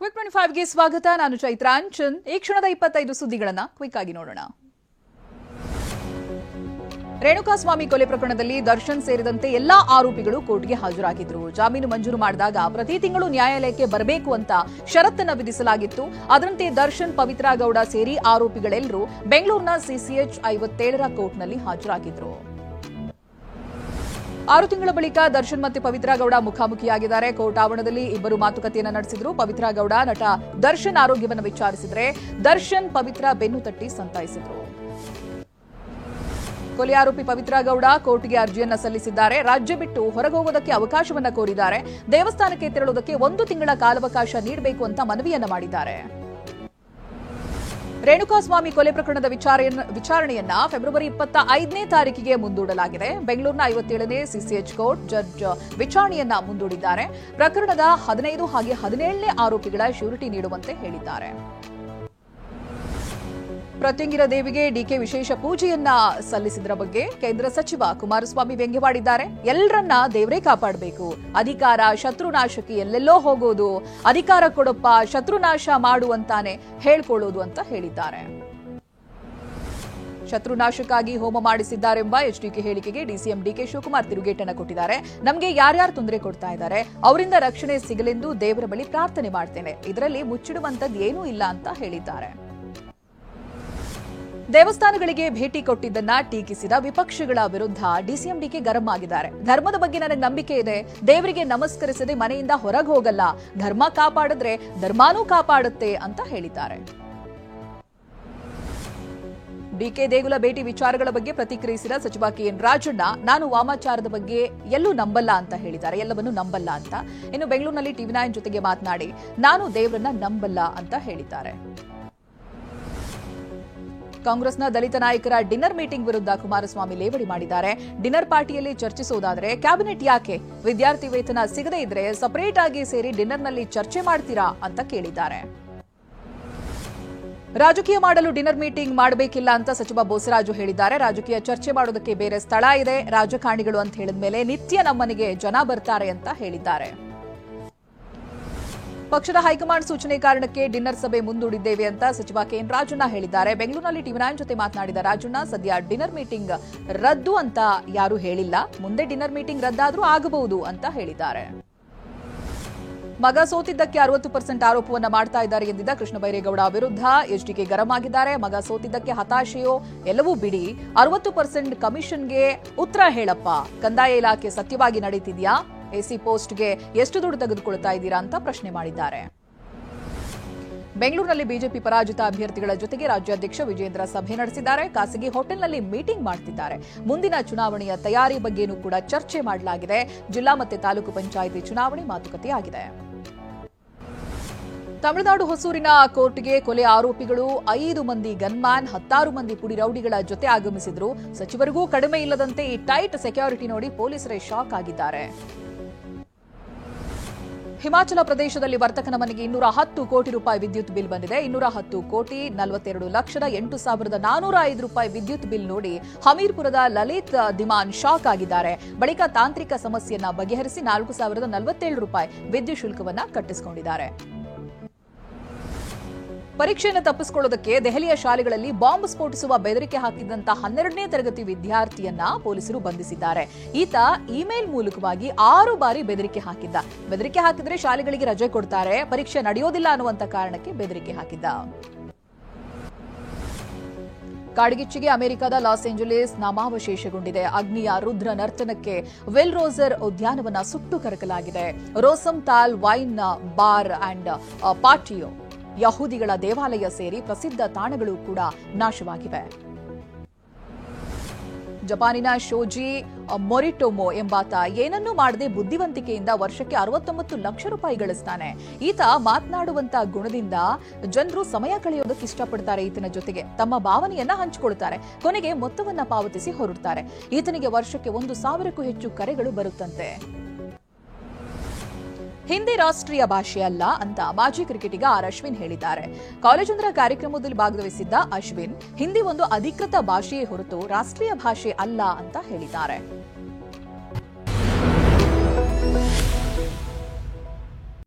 Quick 25ಗೆ ಸ್ವಾಗತ. ನಾನು ಚೈತ್ರಾಂಚನ್. ಈ ಕ್ಷಣದ 25 ಸುದ್ದಿಗಳನ್ನು ಕ್ವಿಕ್ ಆಗಿ ನೋಡೋಣ. ರೇಣುಕಾಸ್ವಾಮಿ ಕೊಲೆ ಪ್ರಕರಣದಲ್ಲಿ ದರ್ಶನ್ ಸೇರಿದಂತೆ ಎಲ್ಲಾ ಆರೋಪಿಗಳು ಕೋರ್ಟ್ಗೆ ಹಾಜರಾಗಿದ್ರು. ಜಾಮೀನು ಮಂಜೂರು ಮಾಡಿದಾಗ ಪ್ರತಿ ತಿಂಗಳು ನ್ಯಾಯಾಲಯಕ್ಕೆ ಬರಬೇಕು ಅಂತ ಷರತ್ತನ್ನು ವಿಧಿಸಲಾಗಿತ್ತು. ಅದರಂತೆ ದರ್ಶನ್, ಪವಿತ್ರ ಗೌಡ ಸೇರಿ ಆರೋಪಿಗಳೆಲ್ಲರೂ ಬೆಂಗಳೂರಿನ ಸಿಸಿಎಚ್ 57ರ ಕೋರ್ಟ್ನಲ್ಲಿ ಹಾಜರಾಗಿದ್ರು. 6 ತಿಂಗಳ ಬಳಿಕ ದರ್ಶನ್ ಮತ್ತೆ ಪವಿತ್ರ ಗೌಡ ಮುಖಾಮುಖಿಯಾಗಿದ್ದಾರೆ. ಕೋರ್ಟ್ ಆವರಣದಲ್ಲಿ ಇಬ್ಬರು ಮಾತುಕತೆಯನ್ನು ನಡೆಸಿದ್ರು. ಪವಿತ್ರ ಗೌಡ ನಟ ದರ್ಶನ್ ಆರೋಗ್ಯವನ್ನು ವಿಚಾರಿಸಿದರೆ ದರ್ಶನ್ ಪವಿತ್ರ ಬೆನ್ನು ತಟ್ಟಿ ಸಂತಾಯಿಸಿದ್ರು. ಕೊಲೆ ಆರೋಪಿ ಪವಿತ್ರ ಗೌಡ ಕೋರ್ಟ್ಗೆ ಅರ್ಜಿಯನ್ನ ಸಲ್ಲಿಸಿದ್ದಾರೆ. ರಾಜ್ಯ ಬಿಟ್ಟು ಹೊರಗೆ ಹೋಗೋದಕ್ಕೆ ಅವಕಾಶವನ್ನ ಕೋರಿದ್ದಾರೆ. ದೇವಸ್ಥಾನಕ್ಕೆ ತೆರಳುವುದಕ್ಕೆ 1 ತಿಂಗಳ ಕಾಲಾವಕಾಶ ನೀಡಬೇಕು ಅಂತ ಮನವಿಯನ್ನ ಮಾಡಿದ್ದಾರೆ. ರೇಣುಕಾಸ್ವಾಮಿ ಕೊಲೆ ಪ್ರಕರಣದ ವಿಚಾರಣೆಯನ್ನ ಫೆಬ್ರವರಿ 25ನೇ ತಾರೀಕಿಗೆ ಮುಂದೂಡಲಾಗಿದೆ. ಬೆಂಗಳೂರಿನ 57ನೇ ಸಿಸಿಎಚ್ ಕೋರ್ಟ್ ಜಡ್ಜ್ ವಿಚಾರಣೆಯನ್ನ ಮುಂದೂಡಿದ್ದಾರೆ. ಪ್ರಕರಣದ 15 ಹಾಗೆ 17ನೇ ಆರೋಪಿಗಳ ಶ್ಯೂರಿಟಿ ನೀಡುವಂತೆ ಹೇಳಿದ್ದಾರೆ. ಪ್ರತ್ಯಂಗಿರ ದೇವಿಗೆ ಡಿಕೆ ವಿಶೇಷ ಪೂಜೆಯನ್ನ ಸಲ್ಲಿಸಿದ್ರ ಬಗ್ಗೆ ಕೇಂದ್ರ ಸಚಿವ ಕುಮಾರಸ್ವಾಮಿ ವ್ಯಂಗ್ಯವಾಡಿದ್ದಾರೆ. ಎಲ್ಲರನ್ನ ದೇವರೇ ಕಾಪಾಡಬೇಕು. ಅಧಿಕಾರ ಶತ್ರುನಾಶಕ್ಕೆ ಎಲ್ಲೆಲ್ಲೋ ಹೋಗೋದು, ಅಧಿಕಾರ ಕೊಡಪ್ಪ ಶತ್ರುನಾಶ ಮಾಡುವಂತಾನೆ ಹೇಳ್ಕೊಳ್ಳೋದು ಅಂತ ಹೇಳಿದ್ದಾರೆ. ಶತ್ರುನಾಶಕ್ಕಾಗಿ ಹೋಮ ಮಾಡಿಸಿದ್ದಾರೆಂಬ ಎಚ್ಡಿಕೆ ಹೇಳಿಕೆಗೆ ಡಿಸಿಎಂ ಡಿಕೆ ಶಿವಕುಮಾರ್ ತಿರುಗೇಟನ್ನು ಕೊಟ್ಟಿದ್ದಾರೆ. ನಮಗೆ ಯಾರ್ಯಾರು ತೊಂದರೆ ಕೊಡ್ತಾ ಇದ್ದಾರೆ ಅವರಿಂದ ರಕ್ಷಣೆ ಸಿಗಲೆಂದು ದೇವರ ಬಳಿ ಪ್ರಾರ್ಥನೆ ಮಾಡ್ತೇನೆ. ಇದರಲ್ಲಿ ಮುಚ್ಚಿಡುವಂತದ್ದು ಏನೂ ಇಲ್ಲ ಅಂತ ಹೇಳಿದ್ದಾರೆ. ದೇವಸ್ಥಾನಗಳಿಗೆ ಭೇಟಿ ಕೊಟ್ಟಿದ್ದನ್ನ ಟೀಕಿಸಿದ ವಿಪಕ್ಷಗಳ ವಿರುದ್ಧ ಡಿಸಿಎಂ ಡಿಕೆ ಗರಂ ಆಗಿದ್ದಾರೆ. ಧರ್ಮದ ಬಗ್ಗೆ ನನಗೆ ನಂಬಿಕೆ ಇದೆ. ದೇವರಿಗೆ ನಮಸ್ಕರಿಸದೆ ಮನೆಯಿಂದ ಹೊರಗೆ ಹೋಗಲ್ಲ. ಧರ್ಮ ಕಾಪಾಡಿದ್ರೆ ಧರ್ಮಾನೂ ಕಾಪಾಡುತ್ತೆ ಅಂತ ಹೇಳಿದ್ದಾರೆ. ಡಿಕೆ ದೇಗುಲ ಭೇಟಿ ವಿಚಾರಗಳ ಬಗ್ಗೆ ಪ್ರತಿಕ್ರಿಯಿಸಿದ ಸಚಿವ ಕೆಎನ್ ರಾಜಣ್ಣ, ನಾನು ವಾಮಾಚಾರದ ಬಗ್ಗೆ ಎಲ್ಲೂ ನಂಬಲ್ಲ ಅಂತ ಹೇಳಿದ್ದಾರೆ. ಎಲ್ಲವನ್ನೂ ನಂಬಲ್ಲ ಅಂತ. ಇನ್ನು ಬೆಂಗಳೂರಿನಲ್ಲಿ ಟಿವಿ9 ಜೊತೆಗೆ ಮಾತನಾಡಿ ನಾನು ದೇವರನ್ನ ನಂಬಲ್ಲ ಅಂತ ಹೇಳಿದ್ದಾರೆ. ಕಾಂಗ್ರೆಸ್ನ ದಲಿತ ನಾಯಕರ ಡಿನ್ನರ್ ಮೀಟಿಂಗ್ ವಿರುದ್ಧ ಕುಮಾರಸ್ವಾಮಿ ಲೇವಡಿ ಮಾಡಿದ್ದಾರೆ. ಡಿನ್ನರ್ ಪಾರ್ಟಿಯಲ್ಲಿ ಚರ್ಚಿಸುವುದಾದರೆ ಕ್ಯಾಬಿನೆಟ್ ಯಾಕೆ? ವಿದ್ಯಾರ್ಥಿ ವೇತನ ಸಿಗದೇ ಇದ್ರೆ ಸಪರೇಟ್ ಆಗಿ ಸೇರಿ ಡಿನ್ನರ್ನಲ್ಲಿ ಚರ್ಚೆ ಮಾಡ್ತೀರಾ ಅಂತ ಕೇಳಿದ್ದಾರೆ. ರಾಜಕೀಯ ಮಾಡಲು ಡಿನ್ನರ್ ಮೀಟಿಂಗ್ ಮಾಡಬೇಕಿಲ್ಲ ಅಂತ ಸಚಿವ ಬೋಸರಾಜು ಹೇಳಿದ್ದಾರೆ. ರಾಜಕೀಯ ಚರ್ಚೆ ಮಾಡೋದಕ್ಕೆ ಬೇರೆ ಸ್ಥಳ ಇದೆ. ರಾಜಕಾರಣಿಗಳು ಅಂತ ಹೇಳಿದ ಮೇಲೆ ನಿತ್ಯ ನಮ್ಮನೆಗೆ ಜನ ಬರ್ತಾರೆ ಅಂತ ಹೇಳಿದ್ದಾರೆ. ಪಕ್ಷದ ಹೈಕಮಾಂಡ್ ಸೂಚನೆ ಕಾರಣಕ್ಕೆ ಡಿನ್ನರ್ ಸಭೆ ಮುಂದೂಡಿದ್ದೇವೆ ಅಂತ ಸಚಿವ ಕೆಎನ್ ರಾಜಣ್ಣ ಹೇಳಿದ್ದಾರೆ. ಬೆಂಗಳೂರಿನಲ್ಲಿ ಟಿವಿ9 ಜೊತೆ ಮಾತನಾಡಿದ ರಾಜಣ್ಣ, ಸದ್ಯ ಡಿನ್ನರ್ ಮೀಟಿಂಗ್ ರದ್ದು ಅಂತ ಯಾರೂ ಹೇಳಿಲ್ಲ. ಮುಂದೆ ಡಿನ್ನರ್ ಮೀಟಿಂಗ್ ರದ್ದಾದರೂ ಆಗಬಹುದು ಅಂತ ಹೇಳಿದ್ದಾರೆ. ಮಗ ಸೋತಿದ್ದಕ್ಕೆ 60% ಆರೋಪವನ್ನ ಮಾಡ್ತಾ ಇದ್ದಾರೆ ಎಂದಿದ್ದ ಕೃಷ್ಣ ಬೈರೇಗೌಡ ವಿರುದ್ಧ ಎಚ್ಡಿಕೆ ಗರಂ ಆಗಿದ್ದಾರೆ. ಮಗ ಸೋತಿದ್ದಕ್ಕೆ ಹತಾಶೆಯೋ ಎಲ್ಲವೂ ಬಿಡಿ, 60% ಕಮಿಷನ್ಗೆ ಉತ್ತರ ಹೇಳಪ್ಪ. ಕಂದಾಯ ಇಲಾಖೆ ಸತ್ಯವಾಗಿ ನಡೀತಿದ್ಯಾ? ಎಸಿ ಪೋಸ್ಟ್ಗೆ ಎಷ್ಟು ದುಡ್ಡು ತೆಗೆದುಕೊಳ್ತಾ ಇದ್ದೀರಾ ಅಂತ ಪ್ರಶ್ನೆ ಮಾಡಿದ್ದಾರೆ. ಬೆಂಗಳೂರಿನಲ್ಲಿ ಬಿಜೆಪಿ ಪರಾಜಿತ ಅಭ್ಯರ್ಥಿಗಳ ಜೊತೆಗೆ ರಾಜ್ಯಾಧ್ಯಕ್ಷ ವಿಜೇಂದ್ರ ಸಭೆ ನಡೆಸಿದ್ದಾರೆ. ಖಾಸಗಿ ಹೋಟೆಲ್ನಲ್ಲಿ ಮೀಟಿಂಗ್ ಮಾಡ್ತಿದ್ದಾರೆ. ಮುಂದಿನ ಚುನಾವಣೆಯ ತಯಾರಿ ಬಗ್ಗೆನೂ ಕೂಡ ಚರ್ಚೆ ಮಾಡಲಾಗಿದೆ. ಜಿಲ್ಲಾ ಮತ್ತು ತಾಲೂಕು ಪಂಚಾಯಿತಿ ಚುನಾವಣೆ ಮಾತುಕತೆಯಾಗಿದೆ. ತಮಿಳುನಾಡು ಹೊಸೂರಿನ ಕೋರ್ಟ್ಗೆ ಕೊಲೆ ಆರೋಪಿಗಳು 5 ಮಂದಿ ಗನ್ಮ್ಯಾನ್, 16 ಮಂದಿ ಪುಡಿ ರೌಡಿಗಳ ಜೊತೆ ಆಗಮಿಸಿದ್ರು. ಸಚಿವರಿಗೂ ಕಡಿಮೆ ಇಲ್ಲದಂತೆ ಈ ಟೈಟ್ ಸೆಕ್ಯೂರಿಟಿ ನೋಡಿ ಪೊಲೀಸರೇ ಶಾಕ್ ಆಗಿದ್ದಾರೆ. ಹಿಮಾಚಲ ಪ್ರದೇಶದಲ್ಲಿ ವರ್ತಕನ ಮನೆಗೆ 210 ಕೋಟಿ ರೂಪಾಯಿ ವಿದ್ಯುತ್ ಬಿಲ್ ಬಂದಿದೆ. 210 ಕೋಟಿ 42,08,405 ರೂಪಾಯಿ ವಿದ್ಯುತ್ ಬಿಲ್ ನೋಡಿ ಹಮೀರ್ಪುರದ ಲಲಿತ್ ದಿಮಾನ್ ಶಾಕ್ ಆಗಿದ್ದಾರೆ. ಬಳಿಕ ತಾಂತ್ರಿಕ ಸಮಸ್ಯೆಯನ್ನ ಬಗೆಹರಿಸಿ 4,047 ರೂಪಾಯಿ ವಿದ್ಯುತ್ ಶುಲ್ಕವನ್ನ ಕಟ್ಟಿಸಿಕೊಂಡಿದ್ದಾರೆ. ಪರೀಕ್ಷೆಯನ್ನು ತಪ್ಪಿಸಿಕೊಳ್ಳೋದಕ್ಕೆ ದೆಹಲಿಯ ಶಾಲೆಗಳಲ್ಲಿ ಬಾಂಬ್ ಸ್ಫೋಟಿಸುವ ಬೆದರಿಕೆ ಹಾಕಿದ್ದಂತ 12ನೇ ತರಗತಿ ವಿದ್ಯಾರ್ಥಿಯನ್ನ ಪೊಲೀಸರು ಬಂಧಿಸಿದ್ದಾರೆ. ಈತ ಇಮೇಲ್ ಮೂಲಕವಾಗಿ 6 ಬಾರಿ ಬೆದರಿಕೆ ಹಾಕಿದ್ದ. ಬೆದರಿಕೆ ಹಾಕಿದ್ರೆ ಶಾಲೆಗಳಿಗೆ ರಜೆ ಕೊಡ್ತಾರೆ, ಪರೀಕ್ಷೆ ನಡೆಯೋದಿಲ್ಲ ಅನ್ನುವಂತ ಕಾರಣಕ್ಕೆ ಬೆದರಿಕೆ ಹಾಕಿದ್ದ. ಕಾಡ್ಗಿಚ್ಚಿಗೆ ಅಮೆರಿಕದ ಲಾಸ್ ಏಂಜಲೀಸ್ ನಾಮಾವಶೇಷಗೊಂಡಿದೆ. ಅಗ್ನಿಯ ರುದ್ರ ನರ್ತನಕ್ಕೆ ವಿಲ್ ರೋಸರ್ ಉದ್ಯಾನವನ್ನ ಸುಟ್ಟು ಕರಕಲಾಗಿದೆ. Rosenthal wine bar and patio, ಯಹೂದಿಗಳ ದೇವಾಲಯ ಸೇರಿ ಪ್ರಸಿದ್ಧ ತಾಣಗಳು ಕೂಡ ನಾಶವಾಗಿವೆ. ಜಪಾನಿನ ಶೋಜಿ ಮೊರಿಟೊಮೊ ಎಂಬಾತ ಏನನ್ನೂ ಮಾಡದೆ ಬುದ್ಧಿವಂತಿಕೆಯಿಂದ ವರ್ಷಕ್ಕೆ 69 ಲಕ್ಷ ರೂಪಾಯಿ ಗಳಿಸ್ತಾನೆ. ಈತ ಮಾತನಾಡುವಂತ ಗುಣದಿಂದ ಜನರು ಸಮಯ ಕಳೆಯೋದಕ್ಕೆ ಇಷ್ಟಪಡ್ತಾರೆ. ಈತನ ಜೊತೆಗೆ ತಮ್ಮ ಭಾವನೆಯನ್ನ ಹಂಚಿಕೊಳ್ತಾರೆ. ಕೊನೆಗೆ ಮೊತ್ತವನ್ನ ಪಾವತಿಸಿ ಹೊರಡ್ತಾರೆ. ಈತನಿಗೆ ವರ್ಷಕ್ಕೆ 1,000ಕ್ಕೂ ಹೆಚ್ಚು ಕರೆಗಳು ಬರುತ್ತಂತೆ. ಹಿಂದಿ ರಾಷ್ಟ್ರೀಯ ಭಾಷೆ ಅಲ್ಲ ಅಂತ ಮಾಜಿ ಕ್ರಿಕೆಟಿಗ ಆರ್ ಅಶ್ವಿನ್ ಹೇಳಿದ್ದಾರೆ. ಕಾಲೇಜೊಂದರ ಕಾರ್ಯಕ್ರಮದಲ್ಲಿ ಭಾಗವಹಿಸಿದ್ದ ಅಶ್ವಿನ್, ಹಿಂದಿ ಒಂದು ಅಧಿಕೃತ ಭಾಷೆಯೇ ಹೊರತು ರಾಷ್ಟ್ರೀಯ ಭಾಷೆ ಅಲ್ಲ ಅಂತ ಹೇಳಿದ್ದಾರೆ.